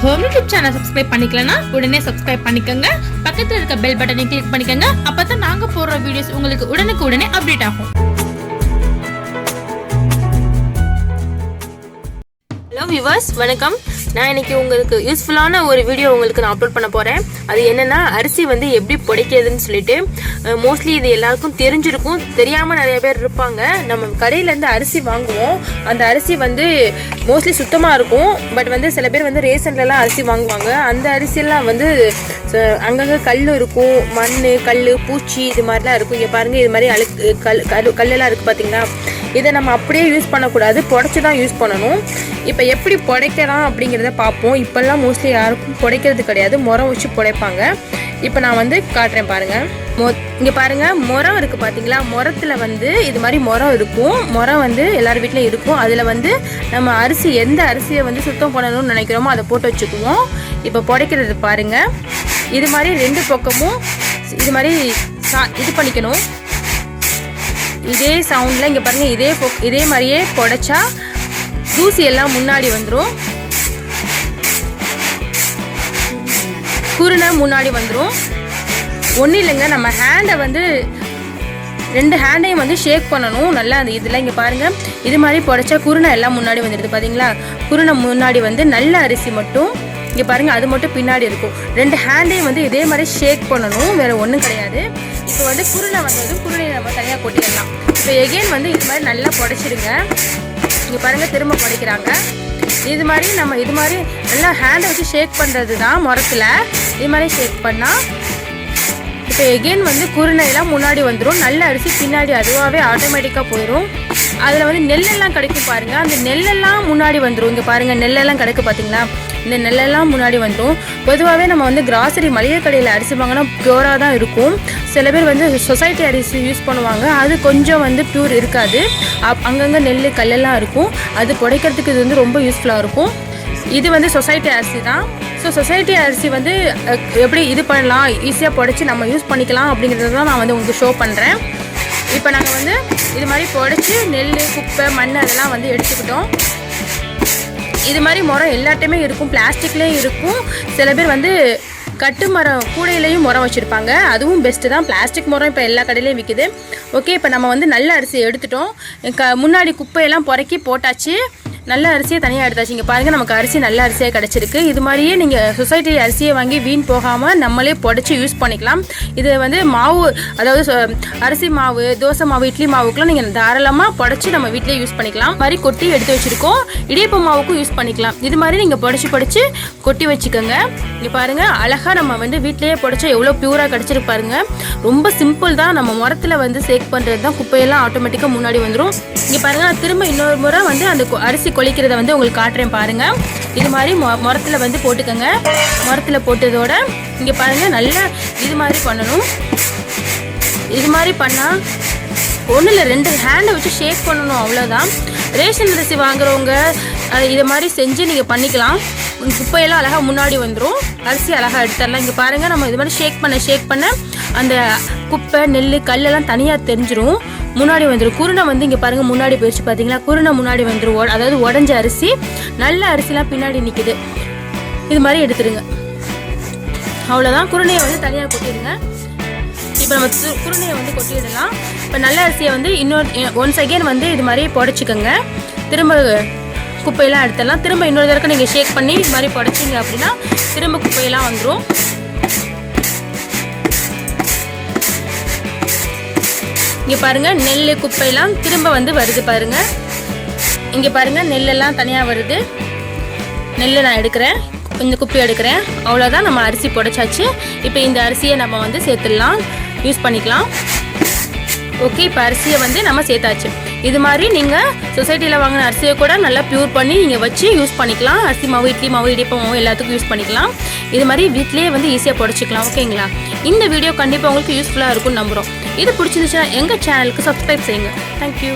Home YouTube channel subscribe பண்ணிக்கலனா உடனே subscribe பண்ணிக்கங்க. பக்கத்துல இருக்க பெல் பட்டனை கிளிக் பண்ணிக்கங்க. அப்பதான் நாங்க போடுற வீடியோஸ் உங்களுக்கு உடனே அப்டேட் ஆகும். ஹலோ வியூவர்ஸ், வணக்கம். நான் இன்னைக்கு உங்களுக்கு யூஸ்ஃபுல்லான ஒரு வீடியோ உங்களுக்கு நான் அப்லோட் பண்ண போகிறேன். அது என்னென்னா, அரிசி வந்து எப்படி புடைக்கிறதுன்னு சொல்லிட்டு. மோஸ்ட்லி இது எல்லாருக்கும் தெரிஞ்சிருக்கும், தெரியாமல் நிறைய பேர் இருப்பாங்க. நம்ம கடையிலேருந்து அரிசி வாங்குவோம். அந்த அரிசி வந்து மோஸ்ட்லி சுத்தமாக இருக்கும். பட் வந்து சில பேர் வந்து ரேஷன்லலாம் அரிசி வாங்குவாங்க. அந்த அரிசியெல்லாம் வந்து அங்கங்கே கல் இருக்கும், மண், கல், பூச்சி இது மாதிரிலாம் இருக்கும். இங்கே பாருங்கள், இது மாதிரி கல்லெல்லாம் இருக்குது பார்த்தீங்களா. இதை நம்ம அப்படியே யூஸ் பண்ணக்கூடாது, புடைச்சி தான் யூஸ் பண்ணணும். இப்போ எப்படி புடைக்கலாம் அப்படிங்கிறத பார்ப்போம். இப்போல்லாம் மோஸ்ட்லி யாருக்கும் புடைக்கிறது கிடையாது, முறம் வச்சு புடைப்பாங்க. இப்போ நான் வந்து காட்டுறேன் பாருங்கள். இங்கே பாருங்கள், முறம் இருக்குது பார்த்தீங்களா. முறத்தில் வந்து இது மாதிரி முறம் இருக்கும். முறம் வந்து எல்லார் வீட்லையும் இருக்கும். அதில் வந்து நம்ம அரிசி, எந்த அரிசியை வந்து சுத்தம் பண்ணணும்னு நினைக்கிறோமோ அதை போட்டு வச்சுக்குவோம். இப்போ புடைக்கிறது பாருங்கள். இது மாதிரி ரெண்டு பக்கமும் இது மாதிரி இது பண்ணிக்கணும். இதே சவுண்டில் இங்கே பாருங்கள், இதே மாதிரியே புடைச்சா தூசி எல்லாம் முன்னாடி வந்துடும், குருணை முன்னாடி வந்துடும். ஒன்றும் இல்லைங்க, நம்ம ஹேண்டை வந்து ரெண்டு ஹேண்டையும் வந்து ஷேக் பண்ணணும் நல்லா. அந்த இதில் இங்கே பாருங்கள், இது மாதிரி புடைச்சா குருணை எல்லாம் முன்னாடி வந்துடுது பார்த்தீங்களா. குருணை முன்னாடி வந்து நல்ல அரிசி மட்டும் இங்கே பாருங்கள், அது மட்டும் பின்னாடி இருக்கும். ரெண்டு ஹேண்டையும் வந்து இதே மாதிரி ஷேக் பண்ணணும், வேறு ஒன்றும் கிடையாது. இப்போ வந்து குருணை வந்ததும் குருணையை நம்ம தனியாக கொட்டிடலாம். இப்போ எகெயின் வந்து இது மாதிரி நல்லா புடைச்சிடுங்க. இங்கே பாருங்கள், திரும்ப புடைக்கிறாங்க. இது மாதிரி நம்ம இது மாதிரி நல்லா ஹேண்டை வச்சு ஷேக் பண்ணுறது தான் முறத்தில். இது மாதிரி ஷேக் பண்ணால் இப்போ எகெயின் வந்து குருணையெல்லாம் முன்னாடி வந்துடும், நல்ல அரிசி பின்னாடி அதுவாகவே ஆட்டோமேட்டிக்காக போயிடும். அதில் வந்து நெல்லெல்லாம் கிடைக்கும் பாருங்கள், அந்த நெல்லெல்லாம் முன்னாடி வந்துடும். இங்கே பாருங்கள், நெல்லெல்லாம் கிடைக்கும் பார்த்தீங்களா. இந்த நெல்லெல்லாம் முன்னாடி வந்துடும். பொதுவாகவே நம்ம வந்து கிராசரி மளிகை கடையில் அரிசி வாங்கினா பியூராக தான் இருக்கும். சில பேர் வந்து சொசைட்டி அரிசி யூஸ் பண்ணுவாங்க, அது கொஞ்சம் வந்து பியூர் இருக்காது. அங்கங்கே நெல் கல்லெல்லாம் இருக்கும். அது புடைக்கிறதுக்கு இது வந்து ரொம்ப யூஸ்ஃபுல்லாக இருக்கும். இது வந்து சொசைட்டி அரிசி தான். ஸோ சொசைட்டி அரிசி வந்து எப்படி இது பண்ணலாம், ஈஸியாக புடைச்சி நம்ம யூஸ் பண்ணிக்கலாம் அப்படிங்கிறது தான் நான் வந்து உங்களுக்கு ஷோ பண்ணுறேன். இப்போ நாங்கள் வந்து இது மாதிரி புடைச்சி நெல், குப்பை, மண் அதெல்லாம் வந்து எடுத்துக்கிட்டோம். இது மாதிரி முறம் எல்லாத்தையுமே இருக்கும், பிளாஸ்டிக்லேயும் இருக்கும். சில பேர் வந்து கட்டு மரம் கூடையிலையும் முறம் வச்சுருப்பாங்க, அதுவும் பெஸ்ட்டு தான். பிளாஸ்டிக் முறம் இப்போ எல்லா கடையிலையும் விற்கிது. ஓகே, இப்போ நம்ம வந்து நல்ல அரிசியை எடுத்துட்டோம். முன்னாடி குப்பையெல்லாம் புறக்கி போட்டாச்சு, நல்ல அரிசியை தனியாக எடுத்தாச்சு. இங்கே பாருங்கள், நமக்கு அரிசி நல்ல அரிசியாக கிடச்சிருக்கு. இது மாதிரியே நீங்கள் சொசைட்டி அரிசியை வாங்கி வீண் போகாமல் நம்மளே புடைச்சி யூஸ் பண்ணிக்கலாம். இது வந்து மாவு, அதாவது அரிசி மாவு, தோசை மாவு, இட்லி மாவுக்குலாம் நீங்கள் தாராளமாக புடைச்சி நம்ம வீட்டிலே யூஸ் பண்ணிக்கலாம். மாதிரி கொட்டி எடுத்து வச்சுருக்கோம். இடியப்ப மாவுக்கும் யூஸ் பண்ணிக்கலாம். இது மாதிரி நீங்கள் புடைச்சி கொட்டி வச்சுக்கோங்க. இங்கே பாருங்கள், அழகாக நம்ம வந்து வீட்டிலேயே புடைச்சா எவ்வளோ பியூராக கிடச்சிருக்கு பாருங்கள். ரொம்ப சிம்பிள் தான். நம்ம முறத்தில் வந்து சேக் பண்ணுறது தான். குப்பையெல்லாம் ஆட்டோமேட்டிக்காக முன்னாடி வந்துடும். இங்கே பாருங்கள், நான் திரும்ப இன்னொரு முறை வந்து அந்த அரிசி கொளிக்கிறத வந்து உங்களுக்கு காட்டுறேன் பாருங்கள். இது மாதிரி முறத்தில் வந்து போட்டுக்கோங்க. முறத்தில் போட்டதோட இங்கே பாருங்கள், நல்லா இது மாதிரி பண்ணணும். இது மாதிரி பண்ணால் ஒன்றும் இல்லை, ரெண்டு ஹேண்டை வச்சு ஷேக் பண்ணணும், அவ்வளோதான். ரேஷன் அரிசி வாங்குறவங்க இதை மாதிரி செஞ்சு நீங்கள் பண்ணிக்கலாம். குப்பையெல்லாம் அழகாக முன்னாடி வந்துடும், அரிசி அழகாக எடுத்துடலாம். இங்கே பாருங்கள், நம்ம இது மாதிரி ஷேக் பண்ண அந்த குப்பை, நெல், கல்லெல்லாம் தனியாக தெரிஞ்சிடும், முன்னாடி வந்துடும். குருணை வந்து இங்கே பாருங்கள் முன்னாடி போயிடுச்சு பார்த்தீங்களா. குருணை முன்னாடி வந்துடும், அதாவது உடஞ்ச அரிசி. நல்ல அரிசிலாம் பின்னாடி நிற்கிது. இது மாதிரி எடுத்துடுங்க, அவ்வளோதான். குருணையை வந்து தனியாக கொட்டிடுங்க. இப்போ நம்ம குருணையை வந்து கொட்டிடலாம். இப்போ நல்ல அரிசியை வந்து ஒன்ஸ் அகெயின் வந்து இது மாதிரி புடைச்சிக்கோங்க. திரும்ப குப்பையெல்லாம் எடுத்துடலாம். திரும்ப இன்னொரு தடவை நீங்கள் ஷேக் பண்ணி இது மாதிரி புடைச்சிங்க அப்படின்னா திரும்ப குப்பையெல்லாம் வந்துடும். இங்கே பாருங்கள், நெல், குப்பையெல்லாம் திரும்ப வந்து வருது பாருங்கள். இங்கே பாருங்கள், நெல்லெல்லாம் தனியாக வருது. நெல் நான் எடுக்கிறேன், இந்த குப்பை எடுக்கிறேன், அவ்வளோதான். நம்ம அரிசி புடைச்சாச்சு. இப்போ இந்த அரிசியை நம்ம வந்து சேர்த்துடலாம், யூஸ் பண்ணிக்கலாம். ஓகே, இப்போ அரிசியை வந்து நம்ம சேர்த்தாச்சு. இது மாதிரி நீங்கள் சொசைட்டியில் வாங்கின அரிசியை கூட நல்லா பியூர் பண்ணி நீங்கள் வச்சு யூஸ் பண்ணிக்கலாம். அரிசி மாவு, இட்லி மாவு, இடியப்ப மாவு எல்லாத்துக்கும் யூஸ் பண்ணிக்கலாம். இது மாதிரி வீட்டிலேயே வந்து ஈஸியாக புடைச்சிக்கலாம். ஓகேங்களா? இந்த வீடியோ கண்டிப்பாக உங்களுக்கு யூஸ்ஃபுல்லாக இருக்கும்னு நம்புகிறோம். இது பிடிச்சிருந்துச்சுன்னா எங்கள் சேனலுக்கு சப்ஸ்கிரைப் செய்யுங்க. தேங்க்யூ.